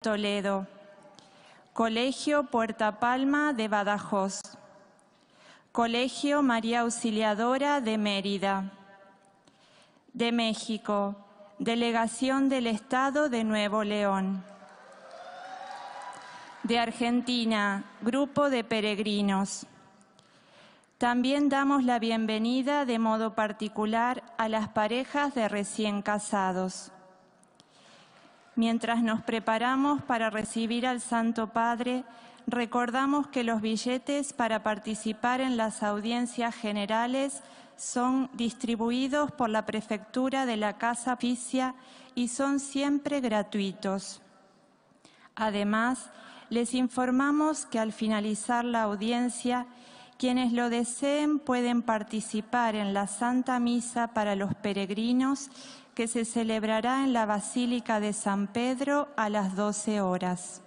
Toledo, Colegio Puerta Palma de Badajoz, Colegio María Auxiliadora de Mérida. De México, Delegación del Estado de Nuevo León. De Argentina, Grupo de Peregrinos. También damos la bienvenida de modo particular a las parejas de recién casados. Mientras nos preparamos para recibir al Santo Padre, recordamos que los billetes para participar en las audiencias generales son distribuidos por la Prefectura de la Casa Pontificia y son siempre gratuitos. Además, les informamos que al finalizar la audiencia, quienes lo deseen pueden participar en la Santa Misa para los peregrinos que se celebrará en la Basílica de San Pedro a las 12 horas.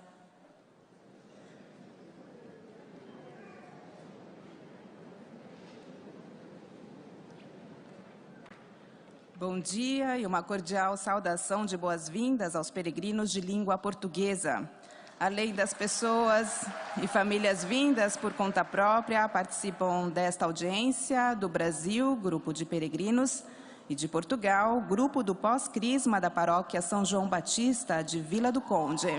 Bom dia e uma cordial saudação de boas-vindas aos peregrinos de língua portuguesa. Além das pessoas e famílias vindas por conta própria, participam desta audiência do Brasil, Grupo de Peregrinos, e de Portugal, Grupo do Pós-Crisma da Paróquia São João Batista de Vila do Conde.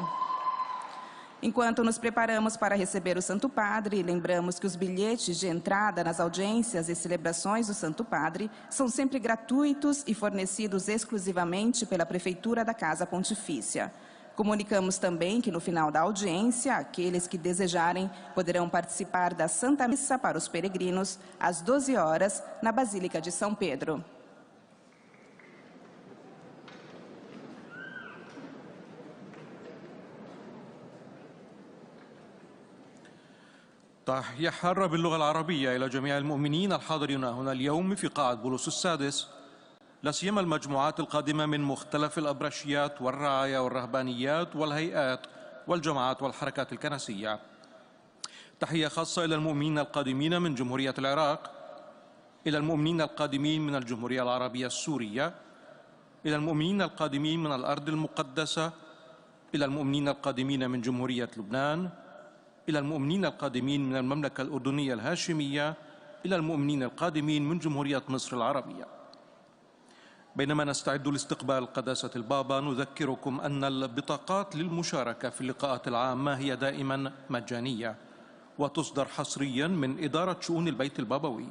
Enquanto nos preparamos para receber o Santo Padre, lembramos que os bilhetes de entrada nas audiências e celebrações do Santo Padre são sempre gratuitos e fornecidos exclusivamente pela Prefeitura da Casa Pontifícia. Comunicamos também que no final da audiência, aqueles que desejarem poderão participar da Santa Missa para os peregrinos às 12 horas na Basílica de São Pedro. تحية حارة باللغة العربية إلى جميع المؤمنين الحاضرين هنا اليوم في قاعة بولس السادس، لا سيما المجموعات القادمة من مختلف الأبرشيات والرعايا والرهبانيات والهيئات والجماعات والحركات الكنسية. تحية خاصة إلى المؤمنين القادمين من جمهورية العراق، إلى المؤمنين القادمين من الجمهورية العربية السورية، إلى المؤمنين القادمين من الأرض المقدسة، إلى المؤمنين القادمين من جمهورية لبنان، إلى المؤمنين القادمين من المملكة الأردنية الهاشمية، إلى المؤمنين القادمين من جمهورية مصر العربية. بينما نستعد لاستقبال قداسة البابا، نذكركم أن البطاقات للمشاركة في اللقاءات العامة هي دائما مجانية وتصدر حصريا من إدارة شؤون البيت البابوي.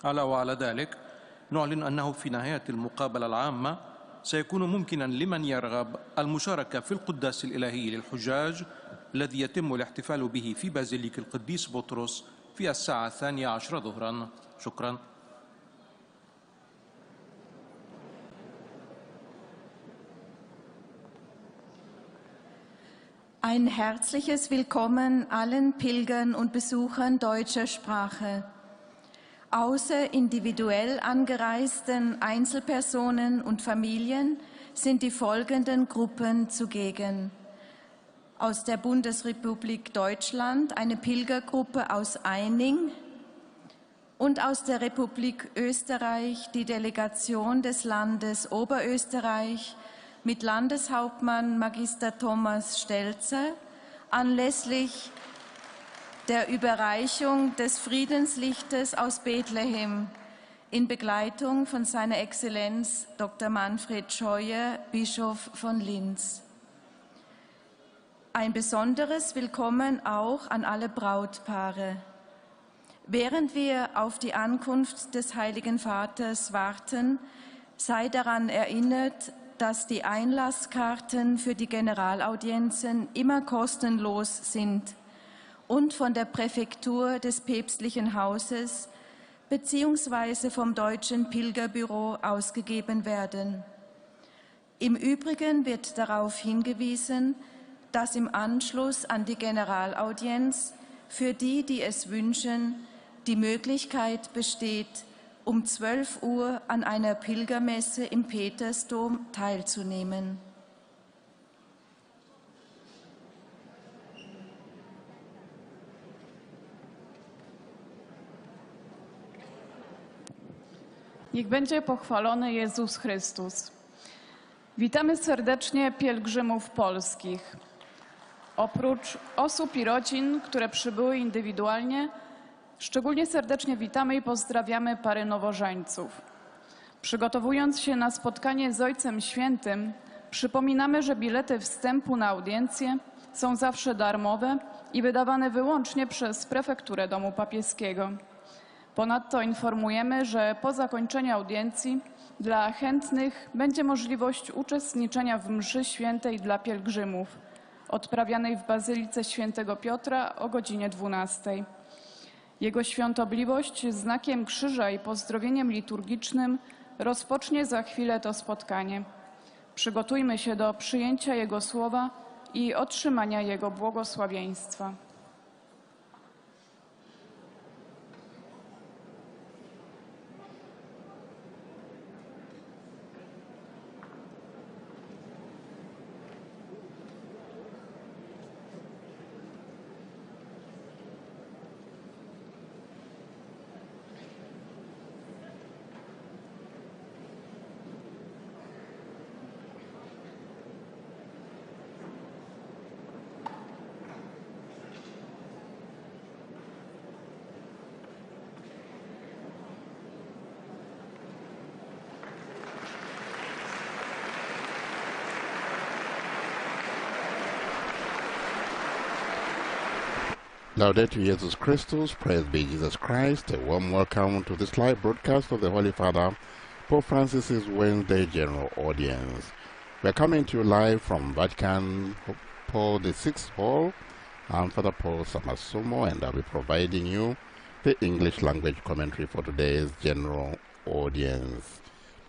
وعلى ذلك نعلن أنه في نهاية المقابلة العامة سيكون ممكنا لمن يرغب المشاركة في القداس الإلهي للحجاج الذي يتم الاحتفال به في بازيليك القديس بطرس في الساعة 12 ظهرا. شكرا. Ein herzliches Willkommen allen Pilgern und Besuchern deutscher Sprache. Außer individuell angereisten Einzelpersonen und Familien sind die folgenden Gruppen zugegen. Aus der Bundesrepublik Deutschland eine Pilgergruppe aus Eining und aus der Republik Österreich die Delegation des Landes Oberösterreich mit Landeshauptmann Magister Thomas Stelzer anlässlich der Überreichung des Friedenslichtes aus Bethlehem in Begleitung von seiner Exzellenz Dr. Manfred Scheuer, Bischof von Linz. Ein besonderes Willkommen auch an alle Brautpaare. Während wir auf die Ankunft des Heiligen Vaters warten, sei daran erinnert, dass die Einlasskarten für die Generalaudienzen immer kostenlos sind und von der Präfektur des Päpstlichen Hauses bzw. vom Deutschen Pilgerbüro ausgegeben werden. Im Übrigen wird darauf hingewiesen, dass im Anschluss an die Generalaudienz für die, die es wünschen, die Möglichkeit besteht, um 12 Uhr an einer Pilgermesse im Petersdom teilzunehmen. Niech będzie pochwalony Jezus Chrystus. Witamy serdecznie pielgrzymów polskich. Oprócz osób i rodzin, które przybyły indywidualnie, szczególnie serdecznie witamy i pozdrawiamy pary nowożeńców. Przygotowując się na spotkanie z Ojcem Świętym, przypominamy, że bilety wstępu na audiencję są zawsze darmowe i wydawane wyłącznie przez prefekturę Domu Papieskiego. Ponadto informujemy, że po zakończeniu audiencji dla chętnych będzie możliwość uczestniczenia w mszy świętej dla pielgrzymów odprawianej w Bazylice Świętego Piotra o godzinie 12. Jego Świątobliwość znakiem krzyża i pozdrowieniem liturgicznym rozpocznie za chwilę to spotkanie. Przygotujmy się do przyjęcia Jego słowa i otrzymania Jego błogosławieństwa. Laudetur Jesus Christus, praise be Jesus Christ. A warm welcome to this live broadcast of the Holy Father, Pope Francis's Wednesday General Audience. We are coming to you live from Vatican, Paul VI Hall. I'm Father Paul Samasomo, and I'll be providing you the English language commentary for today's General Audience.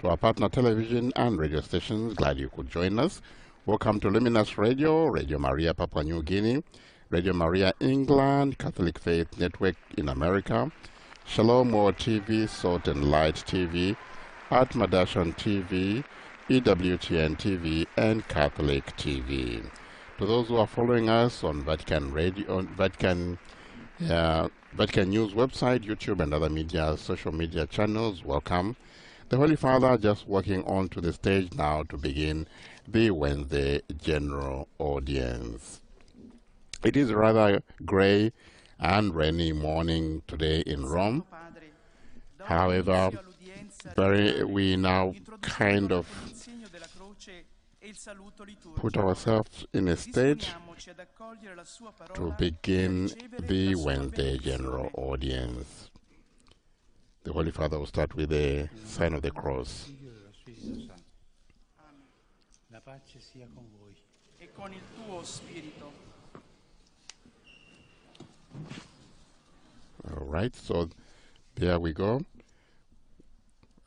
To our partner television and radio stations, glad you could join us. Welcome to Luminous Radio, Radio Maria Papua New Guinea, Radio Maria England, Catholic Faith Network in America, Shalom World TV, Salt and Light TV, Atmadashan TV, EWTN TV, and Catholic TV. To those who are following us on Vatican Radio, on Vatican News website, YouTube, and other media, social media channels, welcome. The Holy Father just walking onto the stage now to begin the Wednesday General Audience. It is a rather gray and rainy morning today in Rome. However, we now kind of put ourselves in a state to begin the Wednesday General Audience. The Holy Father will start with the sign of the cross. La pace sia con voi. E con il tuo spirito. All right, so there we go.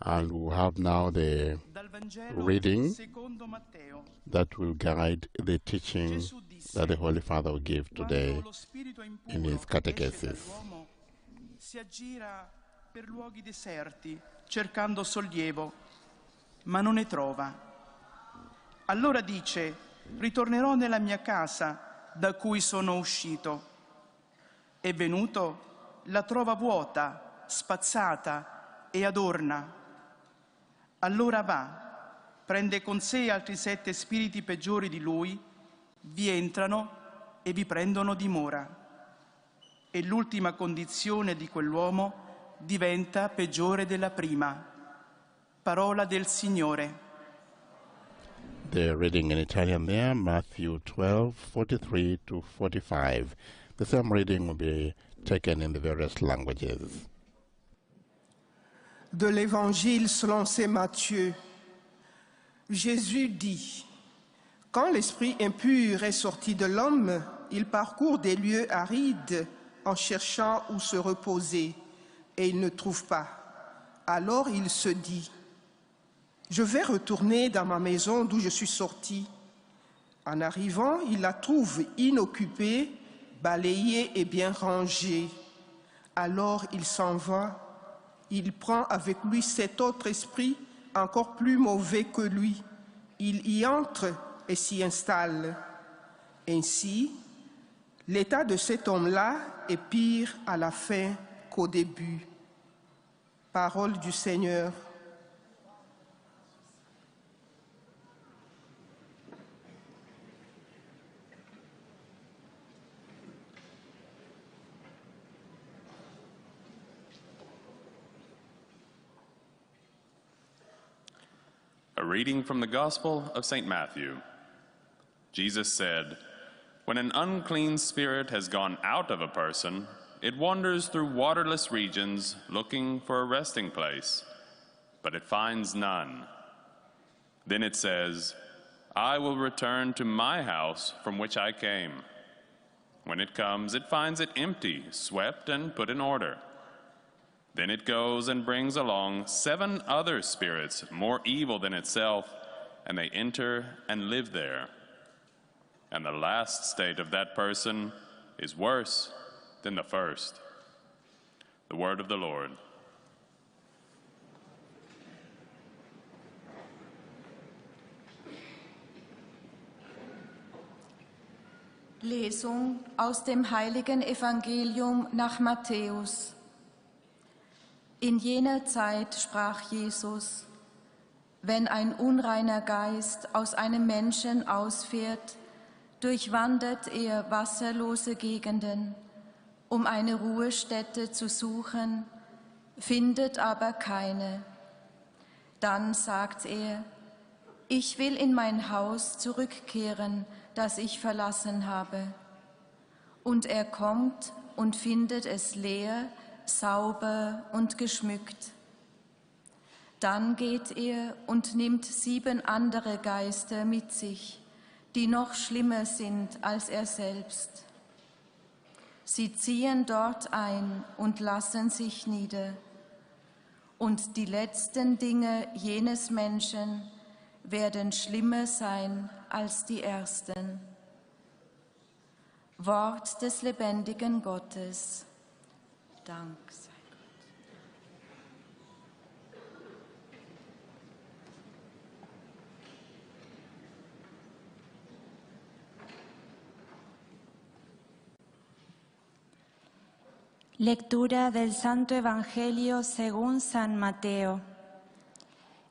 And we'll have now the reading that will guide the teaching that the Holy Father will give today in his catechesis. Si aggira per luoghi deserti, cercando sollievo, ma non ne trova. Allora dice: ritornerò nella mia casa da cui sono uscito. È venuto, la trova vuota, spazzata e adorna. Allora va, prende con sé altri 7 spiriti peggiori di lui, vi entrano e vi prendono dimora. E l'ultima condizione di quell'uomo diventa peggiore della prima. Parola del Signore. The reading in Italian there, Matthew 12:43 to 45. The same reading will be taken in the various languages. De l'Évangile selon saint Matthieu. Jésus dit: quand l'esprit impur est sorti de l'homme, il parcourt des lieux arides en cherchant où se reposer, et il ne trouve pas. Alors il se dit: je vais retourner dans ma maison d'où je suis sorti. En arrivant, il la trouve inoccupée, balayée et bien rangée. Alors il s'en va. Il prend avec lui 7 autres esprits encore plus mauvais que lui. Il y entre et s'y installe. Ainsi, l'état de cet homme-là est pire à la fin qu'au début. Parole du Seigneur. reading from the Gospel of St. Matthew. Jesus said, "When an unclean spirit has gone out of a person, it wanders through waterless regions looking for a resting place, but it finds none. Then it says, 'I will return to my house from which I came.' When it comes, it finds it empty, swept, and put in order. Then it goes and brings along 7 other spirits more evil than itself, and they enter and live there. And the last state of that person is worse than the first." The word of the Lord. Lesung aus dem heiligen Evangelium nach Matthäus. In jener Zeit sprach Jesus: Wenn ein unreiner Geist aus einem Menschen ausfährt, durchwandert er wasserlose Gegenden, um eine Ruhestätte zu suchen, findet aber keine. Dann sagt er: Ich will in mein Haus zurückkehren, das ich verlassen habe. Und er kommt und findet es leer, sauber und geschmückt. Dann geht er und nimmt 7 andere Geister mit sich, die noch schlimmer sind als er selbst. Sie ziehen dort ein und lassen sich nieder. Und die letzten Dinge jenes Menschen werden schlimmer sein als die ersten. Wort des lebendigen Gottes. Dank sei Lectura del Santo Evangelio según San Mateo.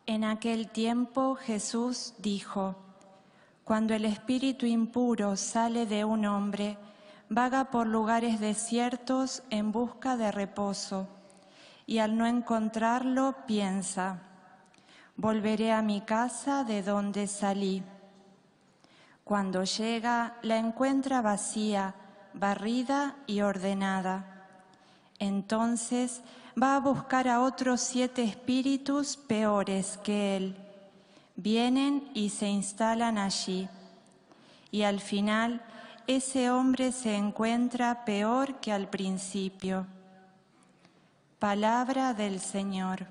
En aquel tiempo Jesús dijo: Cuando el espíritu impuro sale de un hombre, vaga por lugares desiertos en busca de reposo, y al no encontrarlo piensa: volveré a mi casa de donde salí. Cuando llega, la encuentra vacía, barrida y ordenada. Entonces va a buscar a otros 7 espíritus peores que él. Vienen y se instalan allí. Y al final, ese hombre se encuentra peor que al principio. Palabra del Señor.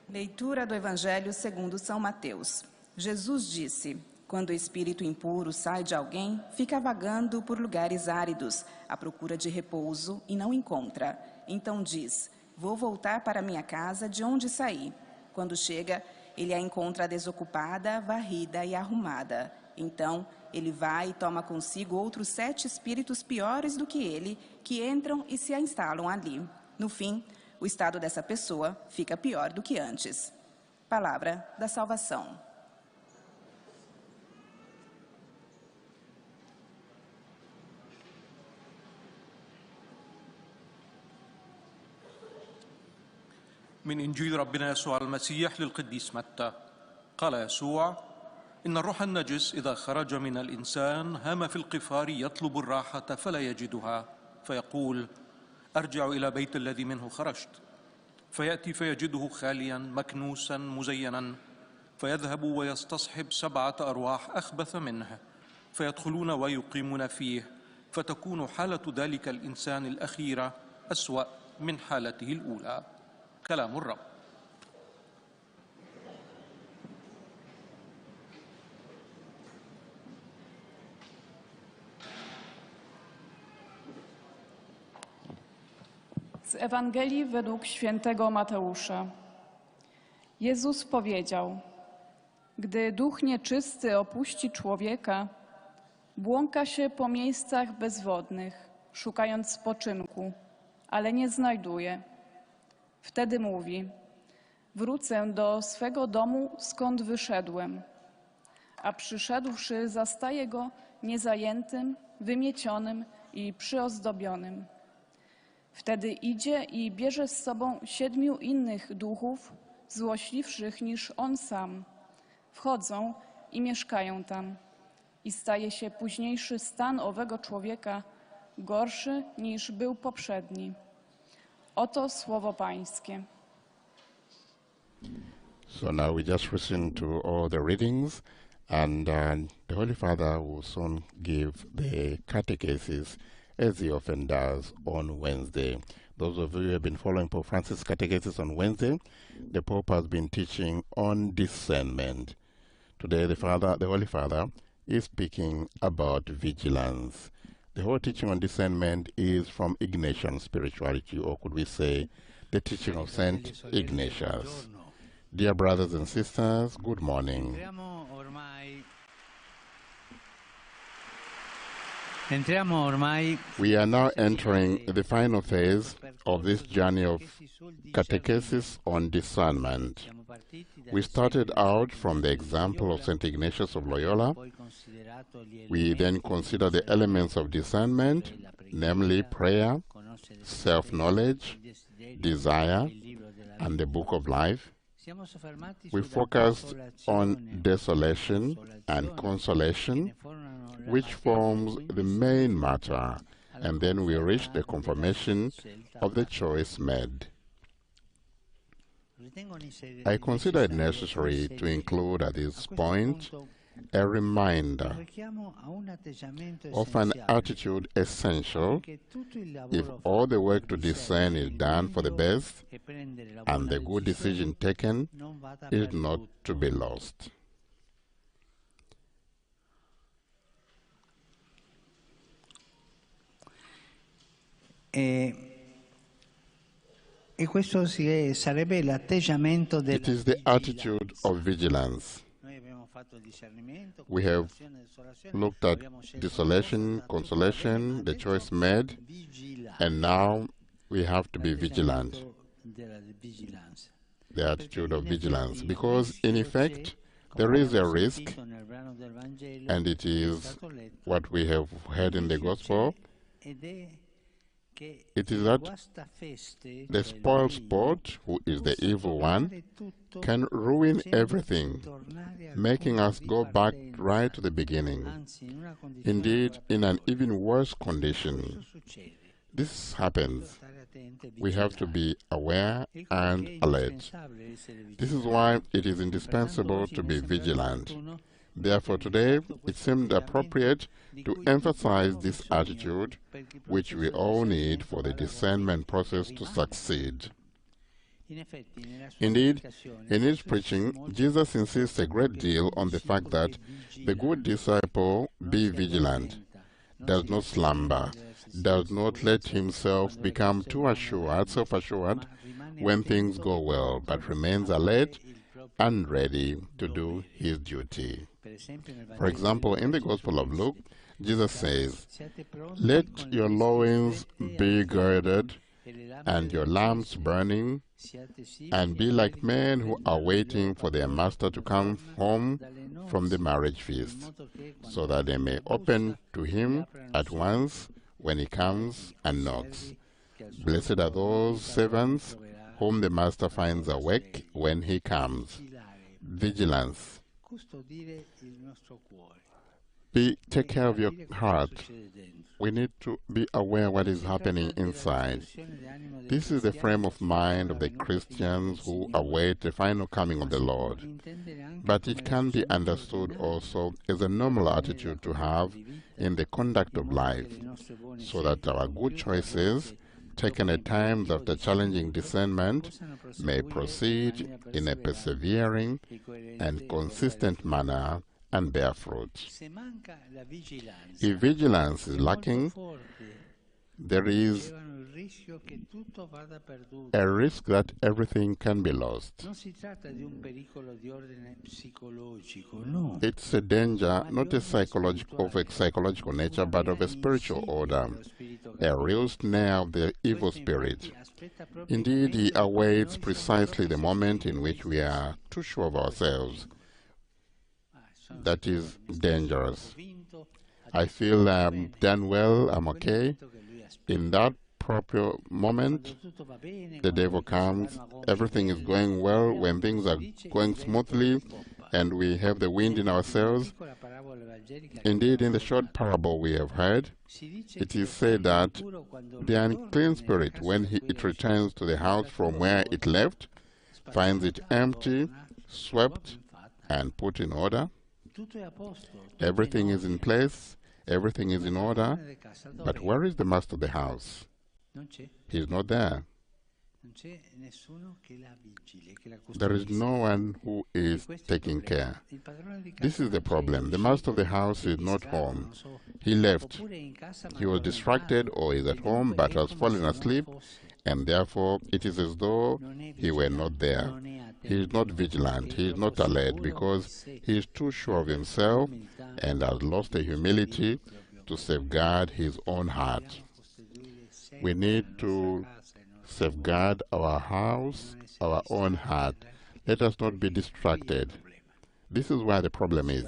Leitura do Evangelho segundo São Mateus. Jesus disse: quando o espírito impuro sai de alguém, fica vagando por lugares áridos, à procura de repouso, e não encontra. Então diz: vou voltar para minha casa de onde saí. Quando chega, ele a encontra desocupada, varrida e arrumada. Então, ele vai e toma consigo outros 7 espíritos piores do que ele, que entram e se instalam ali. No fim, o estado dessa pessoa fica pior do que antes. Palavra da salvação. من إنجيل ربنا يسوع المسيح للقديس متى. قال يسوع: إن الروح النجس إذا خرج من الإنسان هام في القفار يطلب الراحة فلا يجدها، فيقول: أرجع إلى بيت الذي منه خرجت. فيأتي فيجده خاليا مكنوسا مزينا، فيذهب ويستصحب 7 أرواح أخبث منه، فيدخلون ويقيمون فيه، فتكون حالة ذلك الإنسان الأخيرة أسوأ من حالته الأولى. كلام الرب. Z Ewangelii według świętego Mateusza. Jezus powiedział: gdy duch nieczysty opuści człowieka, błąka się po miejscach bezwodnych, szukając spoczynku, ale nie znajduje. Wtedy mówi: wrócę do swego domu, skąd wyszedłem. A przyszedłszy, zastaje go niezajętym, wymiecionym i przyozdobionym. Wtedy idzie i bierze z sobą 7 innych duchów, złośliwszych niż on sam. Wchodzą i mieszkają tam. I staje się późniejszy stan owego człowieka gorszy niż był poprzedni. Oto słowo Pańskie. So now we just listen to all the readings, and the Holy Father will soon give the catechesis, as he often does on Wednesday. Those of you who have been following Pope Francis' catechesis on Wednesday, the Pope has been teaching on discernment. Today, the Holy Father is speaking about vigilance. The whole teaching on discernment is from Ignatian spirituality, or could we say, the teaching of Saint Ignatius. Dear brothers and sisters, good morning. We are now entering the final phase of this journey of catechesis on discernment. We started out from the example of St. Ignatius of Loyola. We then consider the elements of discernment, namely prayer, self-knowledge, desire, and the book of life. We focused on desolation and consolation, which forms the main matter, and then we reached the confirmation of the choice made. I consider it necessary to include at this point a reminder of an attitude essential if all the work to discern is done for the best and the good decision taken is not to be lost. It is the attitude of vigilance. We have looked at desolation, consolation, the choice made, and now we have to be vigilant. The attitude of vigilance, because in effect there is a risk, and it is what we have heard in the Gospel. It is that the spoil sport, who is the evil one, can ruin everything, making us go back right to the beginning. Indeed, in an even worse condition. This happens. We have to be aware and alert. This is why it is indispensable to be vigilant. Therefore, today, it seemed appropriate to emphasize this attitude, which we all need for the discernment process to succeed. Indeed, in his preaching, Jesus insists a great deal on the fact that the good disciple be vigilant, does not slumber, does not let himself become too assured, self-assured when things go well, but remains alert and ready to do his duty. For example, in the Gospel of Luke, Jesus says, "Let your loins be girded and your lamps burning, and be like men who are waiting for their master to come home from the marriage feast, so that they may open to him at once when he comes and knocks. Blessed are those servants whom the master finds awake when he comes." Vigilance. Take care of your heart. We need to be aware what is happening inside. This is the frame of mind of the Christians who await the final coming of the Lord. But it can be understood also as a normal attitude to have in the conduct of life, so that our good choices, taken at times after challenging discernment, may proceed in a persevering and consistent manner and bear fruit. If vigilance is lacking, there is a risk that everything can be lost. It's a danger, not of a psychological nature, but of a spiritual order, a real snare of the evil spirit. Indeed, he awaits precisely the moment in which we are too sure of ourselves. That is dangerous. I feel I'm done well, I'm okay. In that proper moment, the devil comes, everything is going well, when things are going smoothly, and we have the wind in our sails. Indeed, in the short parable we have heard, it is said that the unclean spirit, when it returns to the house from where it left, finds it empty, swept, and put in order. Everything is in place, everything is in order, but where is the master of the house? He is not there. There is no one who is taking care. This is the problem. The master of the house is not home. He left. He was distracted or is at home but has fallen asleep, and therefore it is as though he were not there. He is not vigilant. He is not alert because he is too sure of himself and has lost the humility to safeguard his own heart. We need to safeguard our house, our own heart. Let us not be distracted. This is where the problem is.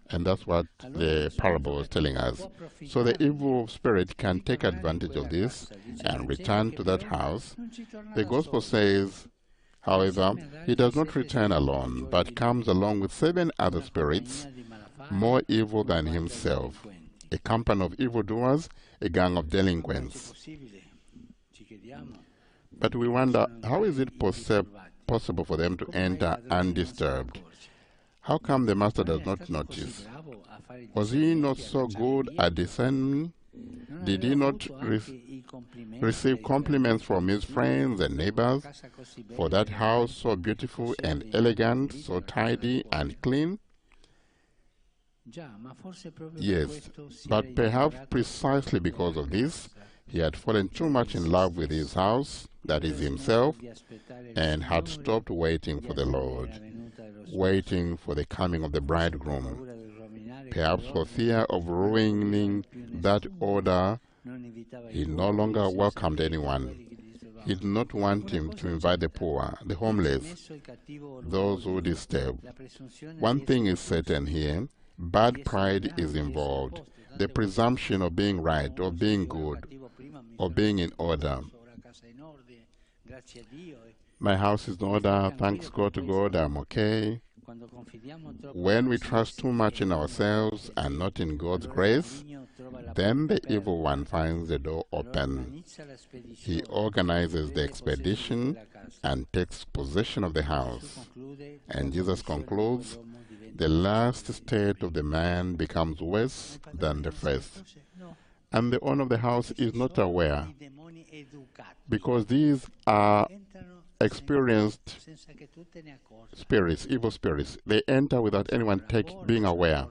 And that's what the parable is telling us. So the evil spirit can take advantage of this and return to that house. The gospel says, however, he does not return alone, but comes along with 7 other spirits, more evil than himself, a company of evildoers, a gang of delinquents. But we wonder, how is it possible for them to enter undisturbed? How come the master does not notice? Was he not so good at discerning? Did he not receive compliments from his friends and neighbors for that house so beautiful and elegant, so tidy and clean? Yes, but perhaps precisely because of this, he had fallen too much in love with his house, that is himself, and had stopped waiting for the Lord, waiting for the coming of the bridegroom. Perhaps for fear of ruining that order, he no longer welcomed anyone. He did not want him to invite the poor, the homeless, those who disturb. One thing is certain here, bad pride is involved, the presumption of being right, of being good, of being in order. My house is in order, thanks God to God, I'm okay. When we trust too much in ourselves and not in God's grace, then the evil one finds the door open. He organizes the expedition and takes possession of the house. And Jesus concludes, the last state of the man becomes worse than the first. And the owner of the house is not aware, because these are experienced spirits, evil spirits. They enter without anyone being aware.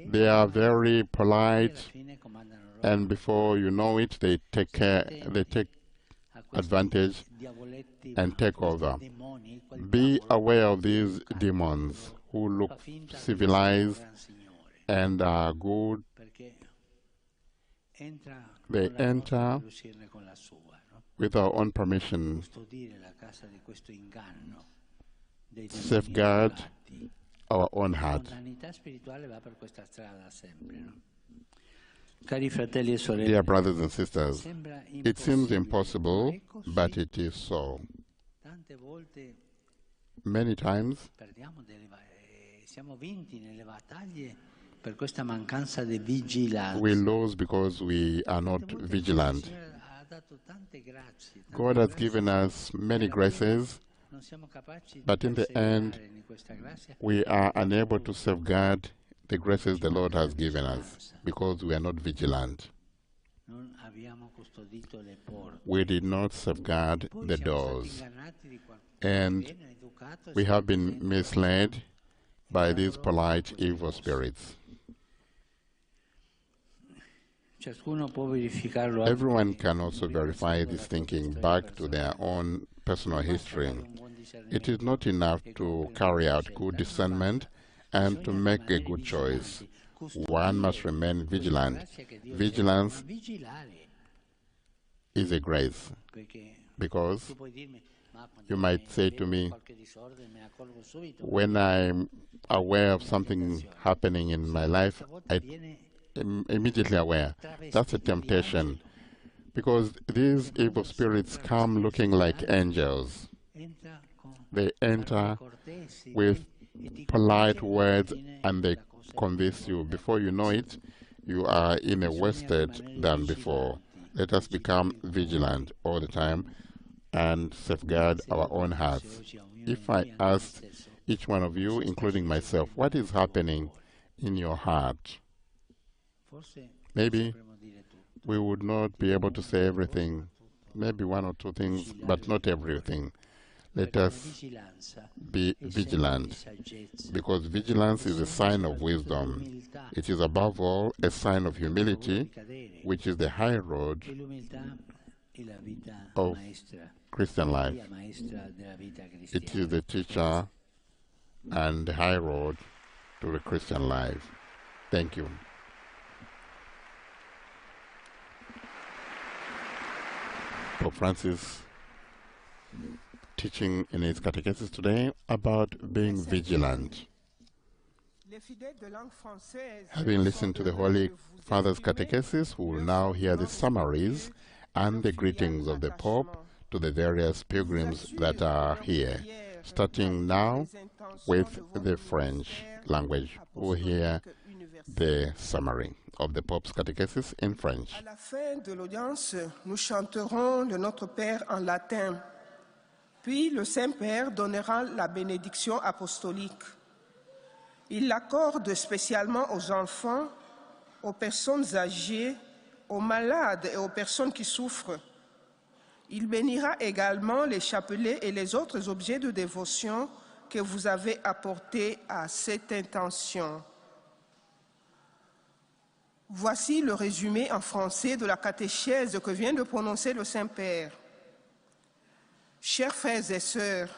They are very polite, and before you know it, they take advantage and take over. Be aware of these demons who look civilized and are good. They enter with our own permission, safeguard our own heart. Dear brothers and sisters, it seems impossible, but it is so. Many times, we lose because we are not vigilant. God has given us many graces, but in the end, we are unable to safeguard the graces the Lord has given us because we are not vigilant. We did not safeguard the doors, and we have been misled by these polite evil spirits. Everyone can also verify this thinking back to their own personal history. It is not enough to carry out good discernment and to make a good choice. One must remain vigilant. Vigilance is a grace, because You might say to me, when I'm aware of something happening in my life, I'm immediately aware. That's a temptation, because these evil spirits come looking like angels. They enter with polite words and they convince you. Before you know it, you are in a worse state than before. Let us become vigilant all the time and safeguard our own hearts. If I asked each one of you, including myself, what is happening in your heart? Maybe we would not be able to say everything, maybe one or two things, but not everything. Let us be vigilant, because vigilance is a sign of wisdom. It is above all a sign of humility, which is the high road of Christian life. It is the teacher and the high road to the Christian life. Thank you. Pope Francis teaching in his catechesis today about being vigilant. Having listened to the Holy Father's catechesis, we will now hear the summaries and the greetings of the Pope to the various pilgrims that are here. Starting now with the French language, we'll hear the summary of the Pope's catechesis in French. À la fin de l'audience, nous chanterons le Notre Père en latin. Puis le Saint-Père donnera la bénédiction apostolique. Il l'accorde spécialement aux enfants, aux personnes âgées, aux malades et aux personnes qui souffrent. Il bénira également les chapelets et les autres objets de dévotion que vous avez apportés à cette intention. Voici le résumé en français de la catéchèse que vient de prononcer le Saint-Père. Chers frères et sœurs,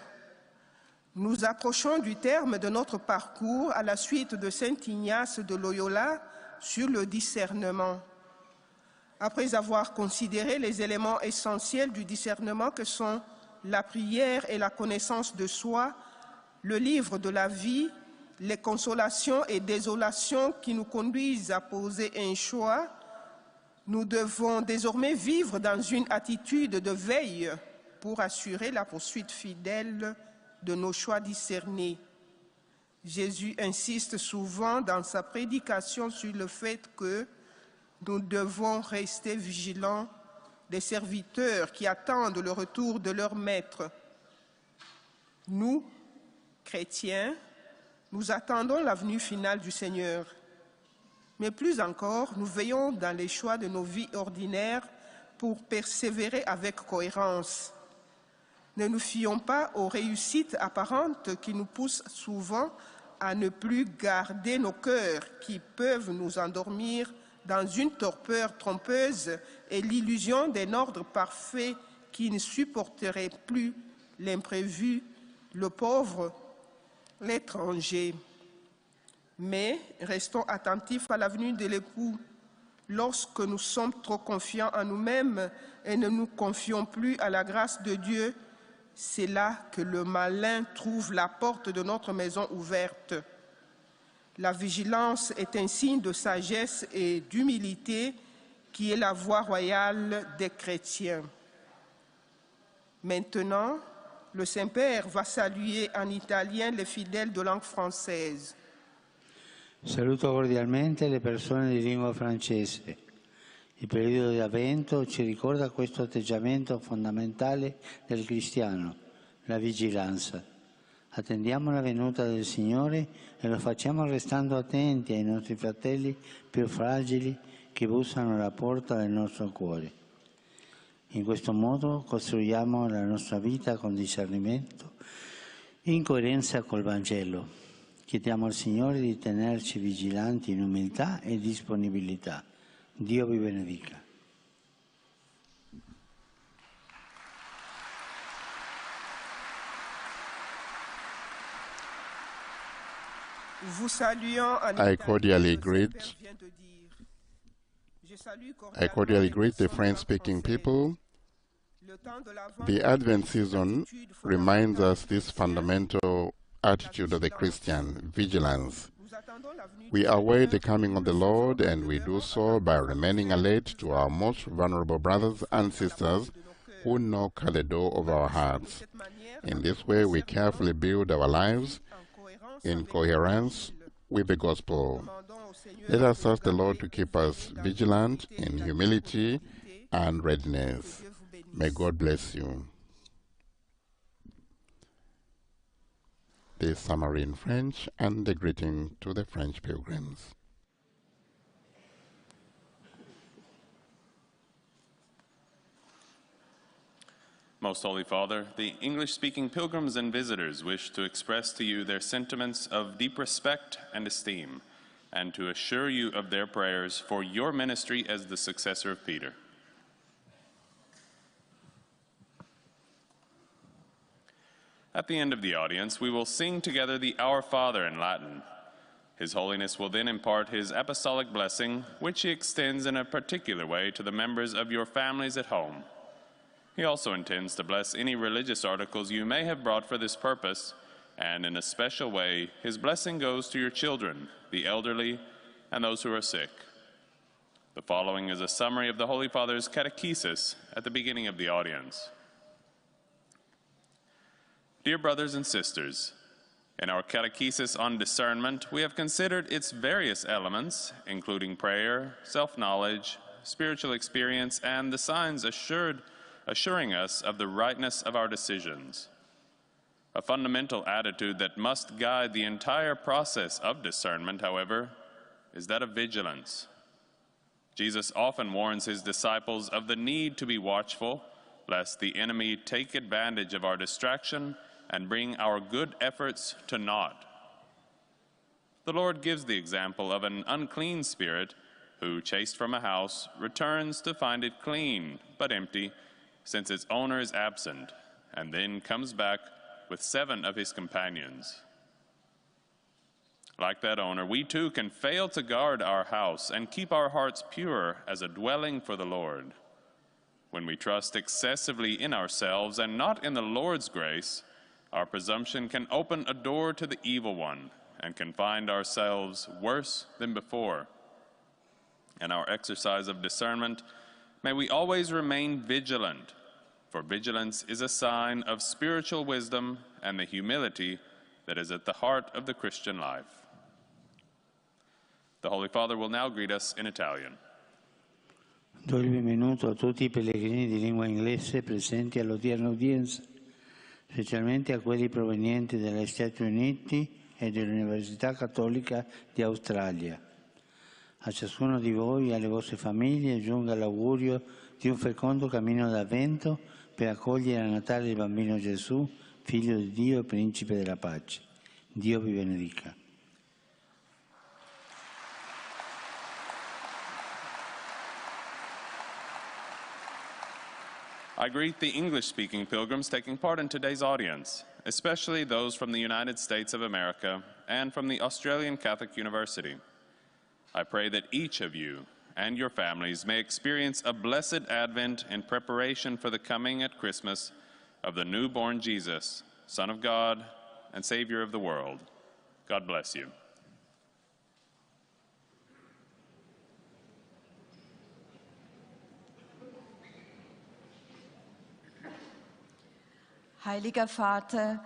nous approchons du terme de notre parcours à la suite de Saint Ignace de Loyola sur le discernement. Après avoir considéré les éléments essentiels du discernement que sont la prière et la connaissance de soi, le livre de la vie, les consolations et désolations qui nous conduisent à poser un choix, nous devons désormais vivre dans une attitude de veille pour assurer la poursuite fidèle de nos choix discernés. Jésus insiste souvent dans sa prédication sur le fait que nous devons rester vigilants des serviteurs qui attendent le retour de leur maître. Nous, chrétiens, nous attendons la venue finale du Seigneur. Mais plus encore, nous veillons dans les choix de nos vies ordinaires pour persévérer avec cohérence. Ne nous fions pas aux réussites apparentes qui nous poussent souvent à ne plus garder nos cœurs, qui peuvent nous endormir dans une torpeur trompeuse et l'illusion d'un ordre parfait qui ne supporterait plus l'imprévu, le pauvre, l'étranger. Mais restons attentifs à la venue de l'époux. Lorsque nous sommes trop confiants en nous-mêmes et ne nous confions plus à la grâce de Dieu, c'est là que le malin trouve la porte de notre maison ouverte. La vigilance est un signe de sagesse et d'humilité qui est la voie royale des chrétiens. Maintenant, le Saint-Père va saluer en italien les fidèles de langue française. Saluto cordialmente le persone di lingua francese. Il periodo di Avvento ci ricorda questo atteggiamento fondamentale del cristiano, la vigilanza. Attendiamo la venuta del Signore e lo facciamo restando attenti ai nostri fratelli più fragili che bussano alla porta del nostro cuore. In questo modo costruiamo la nostra vita con discernimento, in coerenza col Vangelo. Chiediamo al Signore di tenerci vigilanti in umiltà e disponibilità. Dio vi benedica. I cordially greet the French-speaking people The Advent season reminds us this fundamental attitude of the Christian, vigilance. We await the coming of the Lord, and we do so by remaining alert to our most vulnerable brothers and sisters who knock at the door of our hearts. In this way, we carefully build our lives in coherence with the gospel. Let us ask the Lord to keep us vigilant in humility and readiness. May God bless you. The summary in French and the greeting to the French pilgrims. Most Holy Father, the English-speaking pilgrims and visitors wish to express to you their sentiments of deep respect and esteem, and to assure you of their prayers for your ministry as the successor of Peter. At the end of the audience, we will sing together the Our Father in Latin. His Holiness will then impart his apostolic blessing, which he extends in a particular way to the members of your families at home. He also intends to bless any religious articles you may have brought for this purpose, and in a special way, his blessing goes to your children, the elderly, and those who are sick. The following is a summary of the Holy Father's catechesis at the beginning of the audience. Dear brothers and sisters, in our catechesis on discernment, we have considered its various elements, including prayer, self-knowledge, spiritual experience, and the signs assuring us of the rightness of our decisions. A fundamental attitude that must guide the entire process of discernment, however, is that of vigilance. Jesus often warns his disciples of the need to be watchful, lest the enemy take advantage of our distraction and bring our good efforts to naught. The Lord gives the example of an unclean spirit who, chased from a house, returns to find it clean but empty, since its owner is absent, and then comes back with 7 of his companions. Like that owner, we too can fail to guard our house and keep our hearts pure as a dwelling for the Lord. When we trust excessively in ourselves and not in the Lord's grace, our presumption can open a door to the evil one and can find ourselves worse than before. In our exercise of discernment, may we always remain vigilant, for vigilance is a sign of spiritual wisdom and the humility that is at the heart of the Christian life. The Holy Father will now greet us in Italian. Do il benvenuto a tutti i pellegrini di lingua inglese presenti all'odierna udienza, specialmente a quelli provenienti dagli Stati Uniti e dall'Università Cattolica di Australia. A ciascuno di voi e alle vostre famiglie giunga l'augurio di un fecondo cammino d'avvento per accogliere a Natale il bambino Gesù, Figlio di Dio e Principe della pace. Dio vi benedica. I greet the English-speaking pilgrims taking part in today's audience, especially those from the United States of America and from the Australian Catholic University. I pray that each of you and your families may experience a blessed Advent in preparation for the coming at Christmas of the newborn Jesus, Son of God and Savior of the world. God bless you. Heiliger Vater,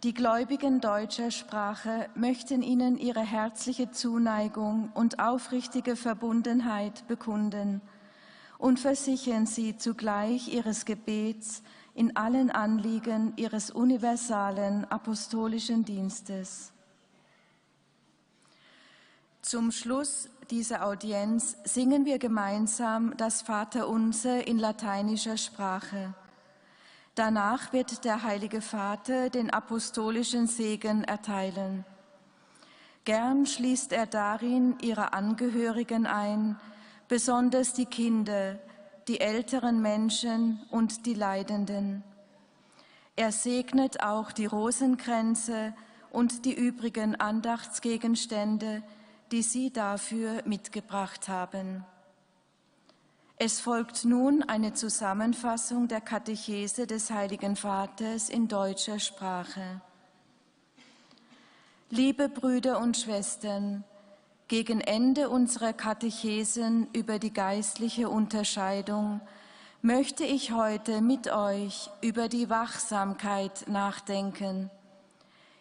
die Gläubigen deutscher Sprache möchten Ihnen ihre herzliche Zuneigung und aufrichtige Verbundenheit bekunden und versichern Sie zugleich Ihres Gebets in allen Anliegen Ihres universalen apostolischen Dienstes. Zum Schluss dieser Audienz singen wir gemeinsam das Vaterunser in lateinischer Sprache. Danach wird der Heilige Vater den apostolischen Segen erteilen. Gern schließt er darin ihre Angehörigen ein, besonders die Kinder, die älteren Menschen und die Leidenden. Er segnet auch die Rosenkränze und die übrigen Andachtsgegenstände, die Sie dafür mitgebracht haben. Es folgt nun eine Zusammenfassung der Katechese des Heiligen Vaters in deutscher Sprache. Liebe Brüder und Schwestern, gegen Ende unserer Katechesen über die geistliche Unterscheidung möchte ich heute mit euch über die Wachsamkeit nachdenken,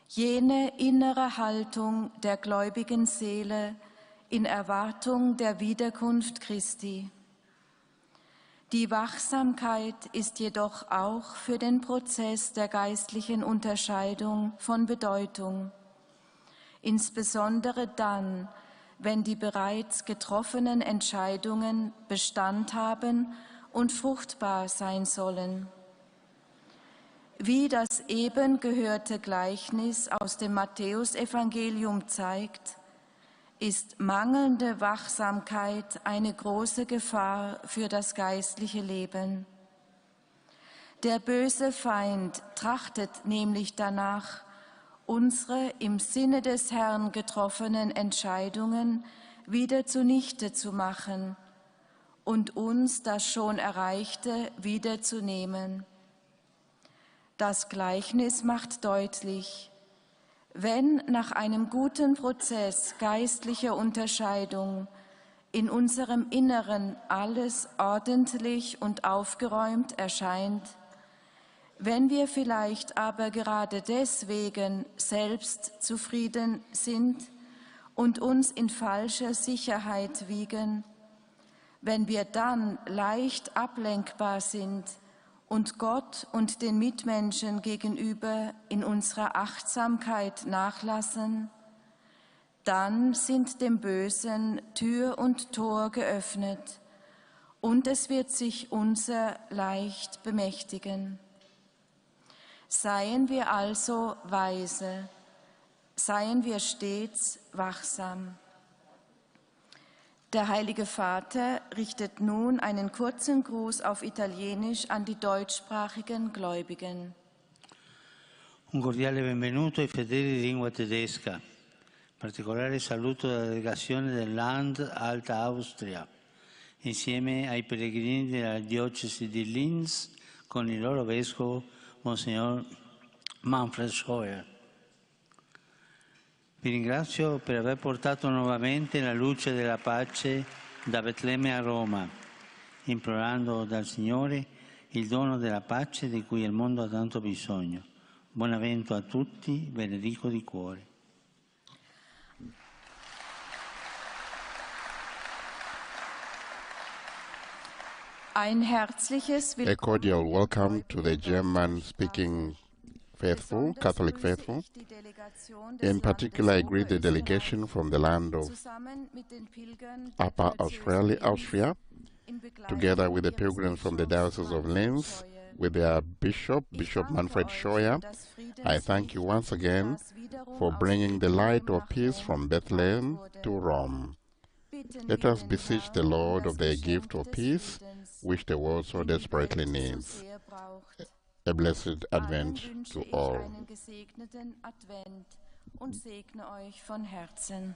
jene innere Haltung der gläubigen Seele in Erwartung der Wiederkunft Christi. Die Wachsamkeit ist jedoch auch für den Prozess der geistlichen Unterscheidung von Bedeutung, insbesondere dann, wenn die bereits getroffenen Entscheidungen Bestand haben und fruchtbar sein sollen. Wie das eben gehörte Gleichnis aus dem Matthäusevangelium zeigt, ist mangelnde Wachsamkeit eine große Gefahr für das geistliche Leben. Der böse Feind trachtet nämlich danach, unsere im Sinne des Herrn getroffenen Entscheidungen wieder zunichte zu machen und uns das schon Erreichte wiederzunehmen. Das Gleichnis macht deutlich: Wenn nach einem guten Prozess geistlicher Unterscheidung in unserem Inneren alles ordentlich und aufgeräumt erscheint, wenn wir vielleicht aber gerade deswegen selbst zufrieden sind und uns in falscher Sicherheit wiegen, wenn wir dann leicht ablenkbar sind und Gott und den Mitmenschen gegenüber in unserer Achtsamkeit nachlassen, dann sind dem Bösen Tür und Tor geöffnet und es wird sich unser leicht bemächtigen. Seien wir also weise, seien wir stets wachsam. Der Heilige Vater richtet nun einen kurzen Gruß auf Italienisch an die deutschsprachigen Gläubigen. Un cordiale benvenuto ai fedeli di lingua tedesca. Particolare saluto della delegazione del Land Alta Austria, insieme ai pellegrini della diocesi di Linz con il loro vescovo Monsignor Manfred Scheuer. Vi ringrazio per aver portato nuovamente la luce della pace da Betlemme a Roma, implorando dal Signore il dono della pace di cui il mondo ha tanto bisogno. Buon avvento a tutti, ve ne dico di cuore. Ein herzliches A cordial welcome to the German-speaking faithful, Catholic faithful. In particular, I greet the delegation from the land of Upper Austria, together with the pilgrims from the Diocese of Linz, with their Bishop Manfred Scheuer. I thank you once again for bringing the light of peace from Bethlehem to Rome. Let us beseech the Lord of the gift of peace, which the world so desperately needs. A blessed Advent to all. Einen gesegneten Advent und segne euch von Herzen.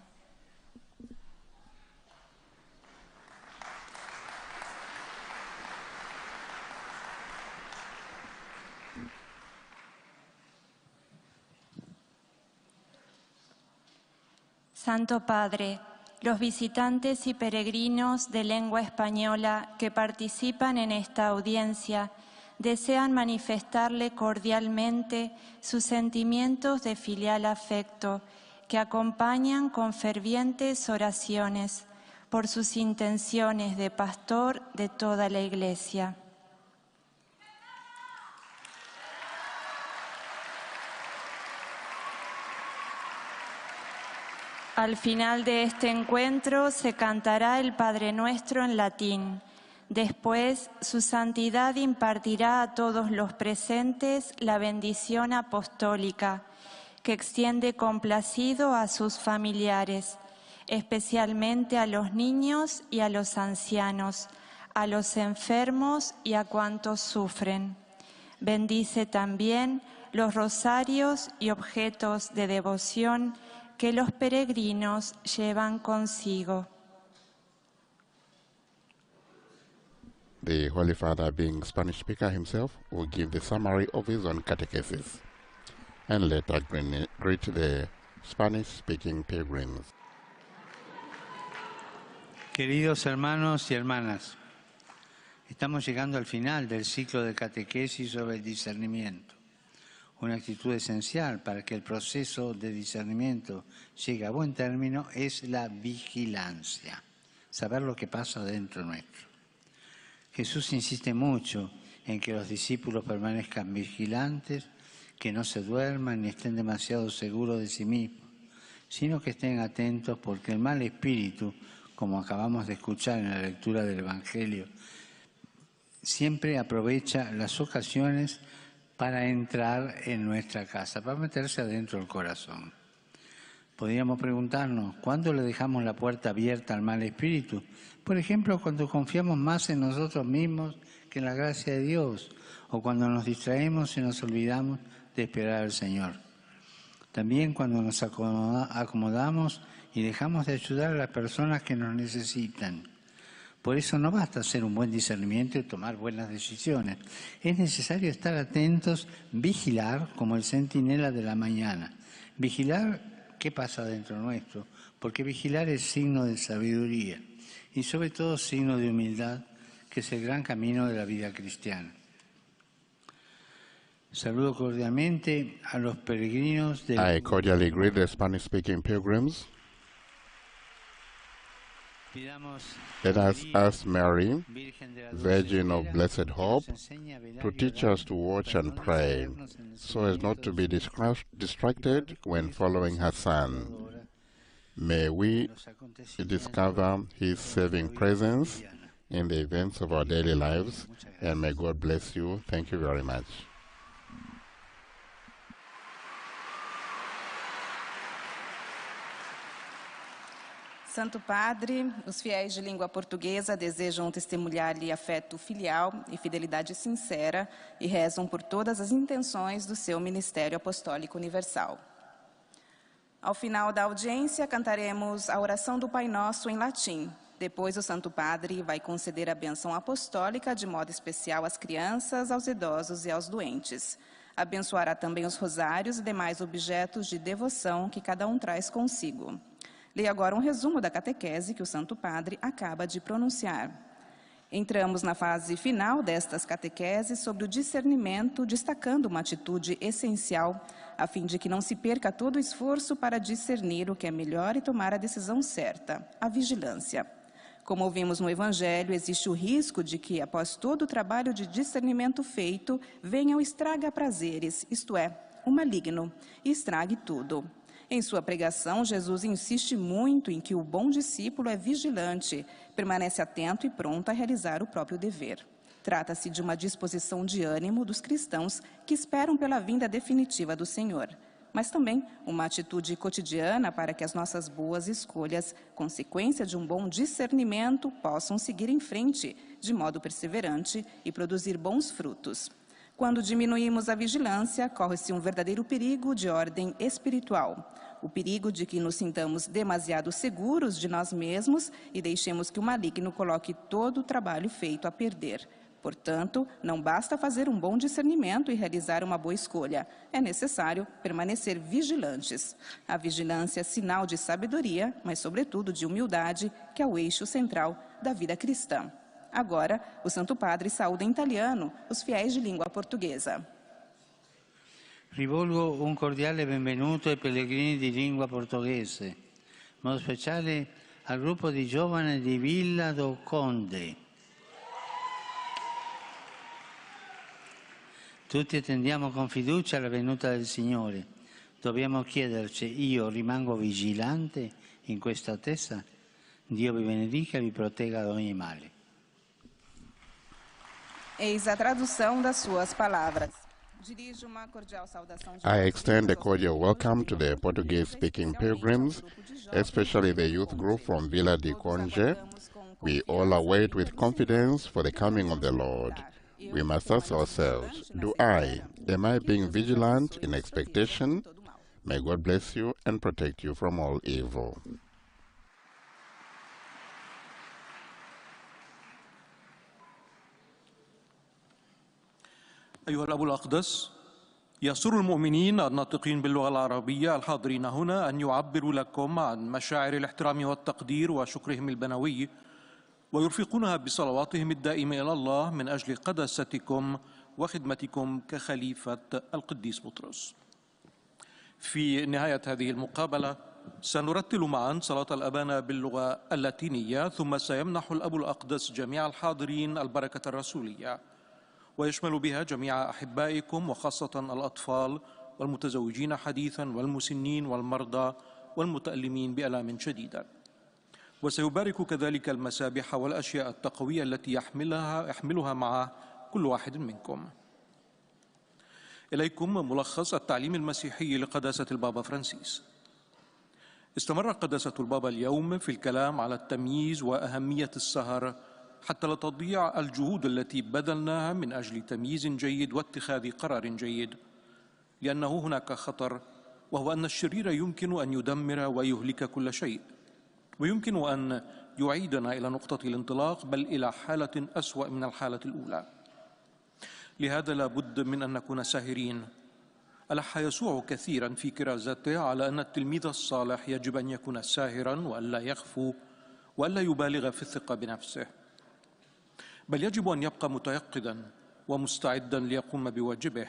Santo Padre, los visitantes y peregrinos de lengua española que participan en esta audiencia desean manifestarle cordialmente sus sentimientos de filial afecto que acompañan con fervientes oraciones por sus intenciones de pastor de toda la Iglesia. Al final de este encuentro se cantará el Padre Nuestro en latín. Después, su santidad impartirá a todos los presentes la bendición apostólica, que extiende complacido a sus familiares, especialmente a los niños y a los ancianos, a los enfermos y a cuantos sufren. Bendice también los rosarios y objetos de devoción que los peregrinos llevan consigo. The Holy Father, being Spanish speaker himself, will give the summary of his own catechesis and later greet the Spanish-speaking pilgrims. Queridos hermanos y hermanas, estamos llegando al final del ciclo de catequesis sobre el discernimiento. Una actitud esencial para que el proceso de discernimiento llegue a buen término es la vigilancia, saber lo que pasa dentro nuestro. Jesús insiste mucho en que los discípulos permanezcan vigilantes, que no se duerman ni estén demasiado seguros de sí mismos, sino que estén atentos porque el mal espíritu, como acabamos de escuchar en la lectura del Evangelio, siempre aprovecha las ocasiones para entrar en nuestra casa, para meterse adentro del corazón. Podríamos preguntarnos, ¿cuándo le dejamos la puerta abierta al mal espíritu? Por ejemplo, cuando confiamos más en nosotros mismos que en la gracia de Dios, o cuando nos distraemos y nos olvidamos de esperar al Señor. También cuando nos acomodamos y dejamos de ayudar a las personas que nos necesitan. Por eso no basta hacer un buen discernimiento y tomar buenas decisiones. Es necesario estar atentos, vigilar como el centinela de la mañana. Vigilar qué pasa dentro nuestro, porque vigilar es signo de sabiduría y sobre todo signo de humildad, que es el gran camino de la vida cristiana. Saludo cordialmente a los peregrinos del... I cordially greet the Spanish-speaking pilgrims. Let us ask Mary, Virgin of Blessed Hope, to teach us to watch and pray, so as not to be distracted when following her Son. May we discover His saving presence in the events of our daily lives, and may God bless you. Thank you very much. Santo Padre, os fiéis de língua portuguesa desejam testemunhar-lhe afeto filial e fidelidade sincera e rezam por todas as intenções do seu ministério apostólico universal. Ao final da audiência, cantaremos a oração do Pai Nosso em latim. Depois, o Santo Padre vai conceder a bênção apostólica de modo especial às crianças, aos idosos e aos doentes. Abençoará também os rosários e demais objetos de devoção que cada um traz consigo. Leia agora um resumo da catequese que o Santo Padre acaba de pronunciar. Entramos na fase final destas catequeses sobre o discernimento, destacando uma atitude essencial, a fim de que não se perca todo o esforço para discernir o que é melhor e tomar a decisão certa, a vigilância. Como ouvimos no Evangelho, existe o risco de que, após todo o trabalho de discernimento feito, venha o estraga-prazeres, isto é, o maligno, e estrague tudo. Em sua pregação, Jesus insiste muito em que o bom discípulo é vigilante, permanece atento e pronto a realizar o próprio dever. Trata-se de uma disposição de ânimo dos cristãos que esperam pela vinda definitiva do Senhor, mas também uma atitude cotidiana para que as nossas boas escolhas, consequência de um bom discernimento, possam seguir em frente, de modo perseverante e produzir bons frutos. Quando diminuímos a vigilância, corre-se um verdadeiro perigo de ordem espiritual. O perigo de que nos sintamos demasiado seguros de nós mesmos e deixemos que o maligno coloque todo o trabalho feito a perder. Portanto, não basta fazer um bom discernimento e realizar uma boa escolha. É necessário permanecer vigilantes. A vigilância é sinal de sabedoria, mas, sobretudo, de humildade, que é o eixo central da vida cristã. Agora, o Santo Padre saúda em italiano os fiéis de língua portuguesa. Rivolgo un cordiale benvenuto ai pellegrini di lingua portoghese, in modo speciale al gruppo di giovani di Villa do Conde. Tutti attendiamo con fiducia la venuta del Signore. Dobbiamo chiederci, io rimango vigilante in questa attesa? Dio vi benedica e vi protegga da ogni male. Eis a tradução das suas palavras. Dirijo uma cordial saudação de I extend a cordial welcome to the Portuguese-speaking pilgrims, especially the youth group from Villa de Conde. We all await with confidence for the coming of the Lord. We must ask ourselves, am I being vigilant in expectation? May God bless you and protect you from all evil. أيها الأب الأقدس، يسر المؤمنين الناطقين باللغة العربية الحاضرين هنا أن يعبروا لكم عن مشاعر الاحترام والتقدير وشكرهم البنوي، ويرفقونها بصلواتهم الدائمة إلى الله من أجل قداستكم وخدمتكم كخليفة القديس بطرس. في نهاية هذه المقابلة سنرتل معا صلاة الأبانا باللغة اللاتينية، ثم سيمنح الأب الأقدس جميع الحاضرين البركة الرسولية، ويشمل بها جميع أحبائكم وخاصة الأطفال والمتزوجين حديثا والمسنين والمرضى والمتألمين بآلام شديدة. وسيبارك كذلك المسابح والأشياء التقوية التي يحملها معه كل واحد منكم. إليكم ملخص التعليم المسيحي لقداسة البابا فرانسيس. استمر قداسة البابا اليوم في الكلام على التمييز وأهمية السهر حتى لا تضيع الجهود التي بذلناها من أجل تمييز جيد واتخاذ قرار جيد، لأنه هناك خطر، وهو أن الشرير يمكن أن يدمر ويهلك كل شيء، ويمكن أن يعيدنا إلى نقطة الانطلاق، بل إلى حالة أسوأ من الحالة الأولى. لهذا لابد من أن نكون ساهرين. ألح يسوع كثيرا في كرازته على أن التلميذ الصالح يجب أن يكون ساهرا وألا يخفو وألا يبالغ في الثقة بنفسه، بل يجب أن يبقى متيقظا ومستعدا ليقوم بواجبه.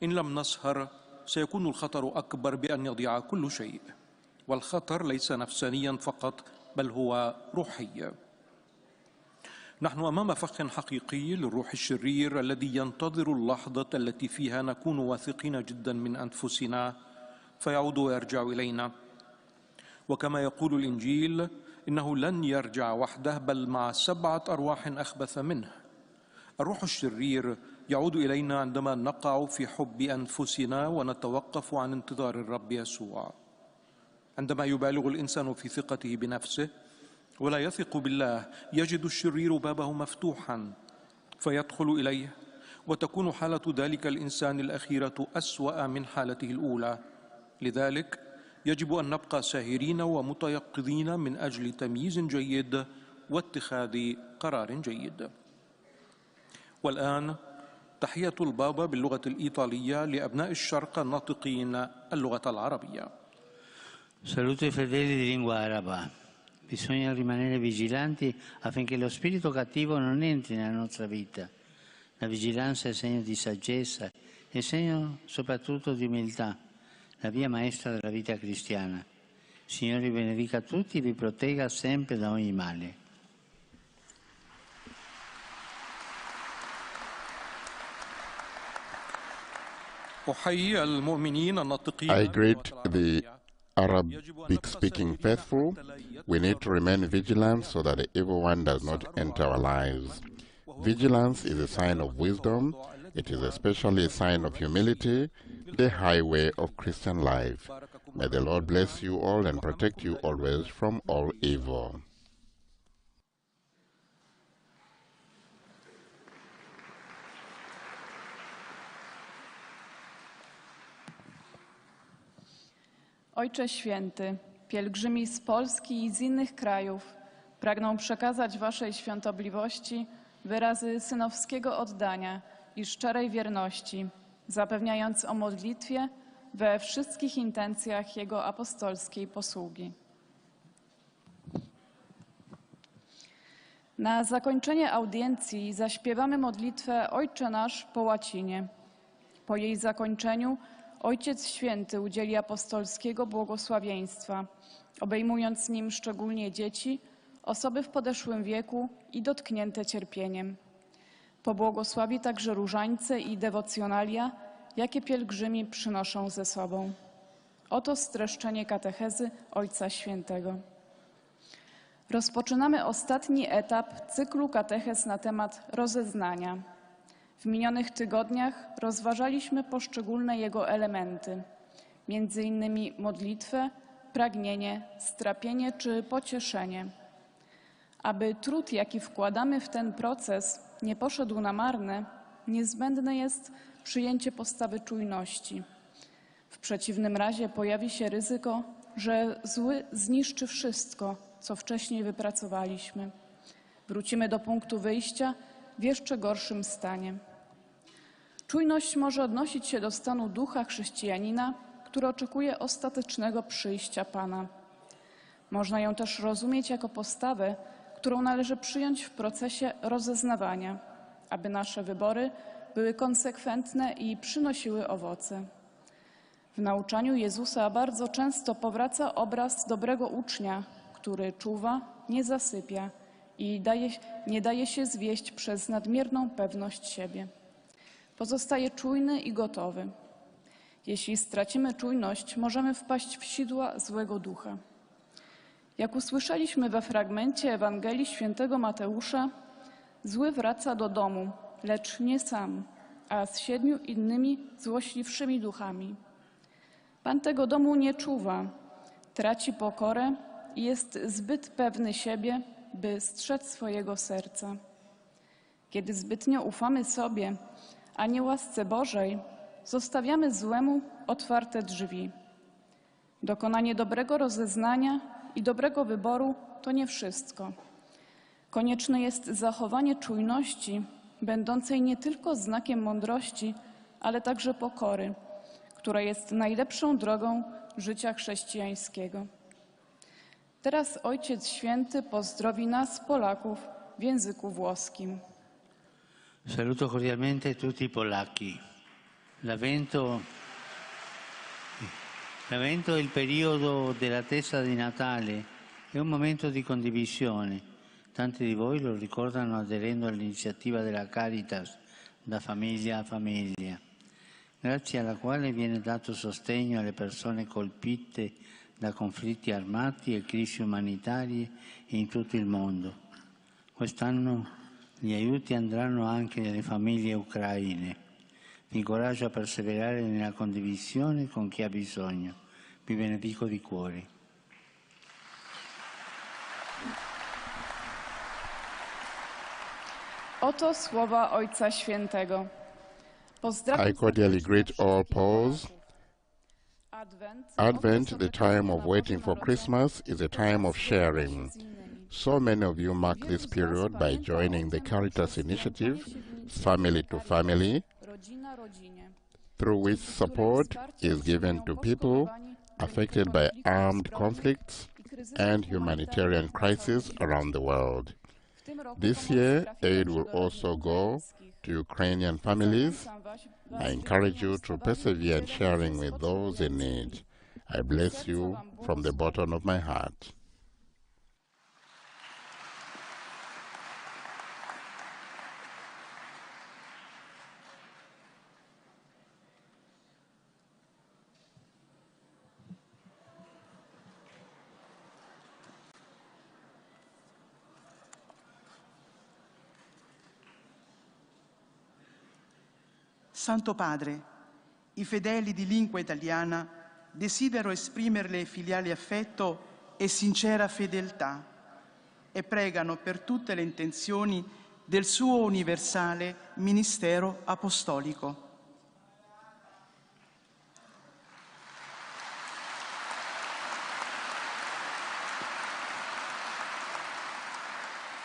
إن لم نسهر سيكون الخطر أكبر بأن يضيع كل شيء، والخطر ليس نفسانيا فقط بل هو روحي. نحن أمام فخ حقيقي للروح الشرير الذي ينتظر اللحظة التي فيها نكون واثقين جدا من أنفسنا فيعود ويرجع إلينا. وكما يقول الإنجيل إنه لن يرجع وحده بل مع 7 أرواح أخبث منه. الروح الشرير يعود إلينا عندما نقع في حب أنفسنا ونتوقف عن انتظار الرب يسوع. عندما يبالغ الإنسان في ثقته بنفسه ولا يثق بالله يجد الشرير بابه مفتوحا فيدخل إليه، وتكون حالة ذلك الإنسان الأخيرة أسوأ من حالته الأولى. لذلك يجب أن نبقى ساهرين ومتيقظين من أجل تمييز جيد واتخاذ قرار جيد. والآن تحية البابا باللغة الإيطالية لأبناء الشرق الناطقين اللغة العربية. Saluto i fedeli di lingua araba. Bisogna rimanere vigilanti affinché lo spirito cattivo non entri nella nostra vita. La vigilanza è segno di saggezza e segno soprattutto di umiltà, la via maestra della vita cristiana. Signore vi benedica tutti e vi protegga sempre da ogni male. I greet the Arabic-speaking faithful. We need to remain vigilant so that the evil one does not enter our lives. Vigilance is a sign of wisdom. It is especially a sign of humility, the highway of Christian life. May the Lord bless you all and protect you always from all evil. Ojcze Święty, pielgrzymi z Polski i z innych krajów pragną przekazać Waszej świątobliwości wyrazy synowskiego oddania i szczerej wierności, zapewniając o modlitwie we wszystkich intencjach Jego apostolskiej posługi. Na zakończenie audiencji zaśpiewamy modlitwę Ojcze Nasz po łacinie. Po jej zakończeniu Ojciec Święty udzieli apostolskiego błogosławieństwa, obejmując nim szczególnie dzieci, osoby w podeszłym wieku i dotknięte cierpieniem. Pobłogosławi także różańce i dewocjonalia, jakie pielgrzymi przynoszą ze sobą. Oto streszczenie katechezy Ojca Świętego. Rozpoczynamy ostatni etap cyklu katechez na temat rozeznania. W minionych tygodniach rozważaliśmy poszczególne jego elementy, między innymi modlitwę, pragnienie, strapienie czy pocieszenie. Aby trud, jaki wkładamy w ten proces, nie poszedł na marne, niezbędne jest przyjęcie postawy czujności. W przeciwnym razie pojawi się ryzyko, że zły zniszczy wszystko, co wcześniej wypracowaliśmy. Wrócimy do punktu wyjścia w jeszcze gorszym stanie. Czujność może odnosić się do stanu ducha chrześcijanina, który oczekuje ostatecznego przyjścia Pana. Można ją też rozumieć jako postawę, którą należy przyjąć w procesie rozeznawania, aby nasze wybory były konsekwentne i przynosiły owoce. W nauczaniu Jezusa bardzo często powraca obraz dobrego ucznia, który czuwa, nie zasypia i nie daje się zwieść przez nadmierną pewność siebie. Pozostaje czujny i gotowy. Jeśli stracimy czujność, możemy wpaść w sidła złego ducha. Jak usłyszeliśmy we fragmencie Ewangelii Świętego Mateusza, zły wraca do domu, lecz nie sam, a z 7 innymi złośliwszymi duchami. Pan tego domu nie czuwa, traci pokorę i jest zbyt pewny siebie, by strzec swojego serca. Kiedy zbytnio ufamy sobie, a nie łasce Bożej, zostawiamy złemu otwarte drzwi. Dokonanie dobrego rozeznania i dobrego wyboru to nie wszystko. Konieczne jest zachowanie czujności, będącej nie tylko znakiem mądrości, ale także pokory, która jest najlepszą drogą życia chrześcijańskiego. Teraz Ojciec Święty pozdrowi nas, Polaków, w języku włoskim. Saluto cordialmente tutti i polacchi. L'Avvento è il periodo dell'attesa di Natale, è un momento di condivisione. Tanti di voi lo ricordano aderendo all'iniziativa della Caritas da famiglia a famiglia, grazie alla quale viene dato sostegno alle persone colpite da conflitti armati e crisi umanitarie in tutto il mondo. Quest'anno gli aiuti andranno anche alle famiglie ucraine. Vi incoraggio a perseverare nella condivisione con chi ha bisogno. Vi benedico di cuore. Oto słowa Ojca Świętego. I cordially greet all Poles. Advent, the time of waiting for Christmas, is a time of sharing. So many of you mark this period by joining the Caritas initiative, Family to Family, through which support is given to people affected by armed conflicts and humanitarian crises around the world. This year, aid will also go to Ukrainian families. I encourage you to persevere in sharing with those in need. I bless you from the bottom of my heart. Santo Padre, i fedeli di lingua italiana desidero esprimerle filiale affetto e sincera fedeltà e pregano per tutte le intenzioni del suo universale ministero apostolico.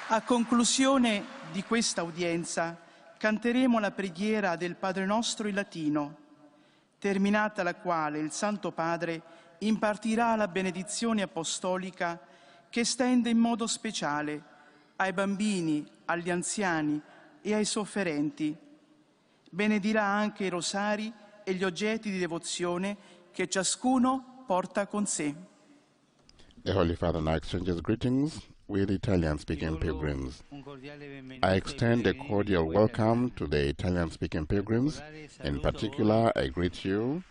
A conclusione di questa udienza canteremo la preghiera del Padre Nostro in latino, terminata la quale il Santo Padre impartirà la benedizione apostolica che estende in modo speciale ai bambini, agli anziani e ai sofferenti. Benedirà anche i rosari e gli oggetti di devozione che ciascuno porta con sé. The Holy Father now exchanges greetings with Italian-speaking pilgrims. I extend a cordial welcome to the Italian-speaking pilgrims. In particular, I greet you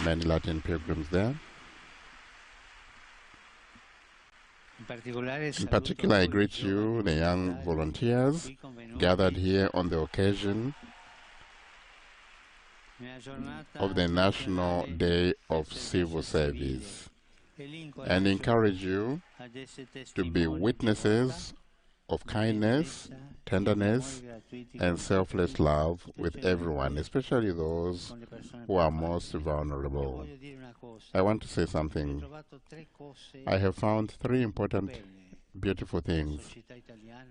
many Latin pilgrims there. In particular, I greet you, the young volunteers gathered here on the occasion of the National Day of Civil Service, and encourage you to be witnesses of kindness, tenderness, and selfless love with everyone, especially those who are most vulnerable. I want to say something. I have found 3 important, beautiful things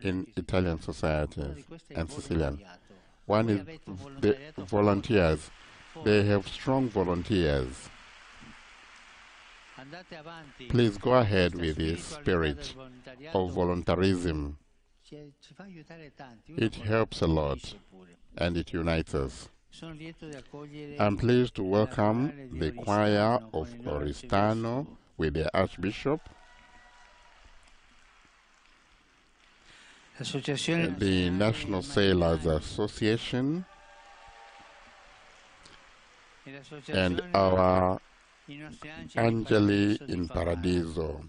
in Italian societies and Sicilian. One is the volunteers. They have strong volunteers. Please go ahead with this spirit of voluntarism. It helps a lot, and it unites us. I'm pleased to welcome the choir of Oristano with the Archbishop, the National Sailors Association, and our Angeli in Paradiso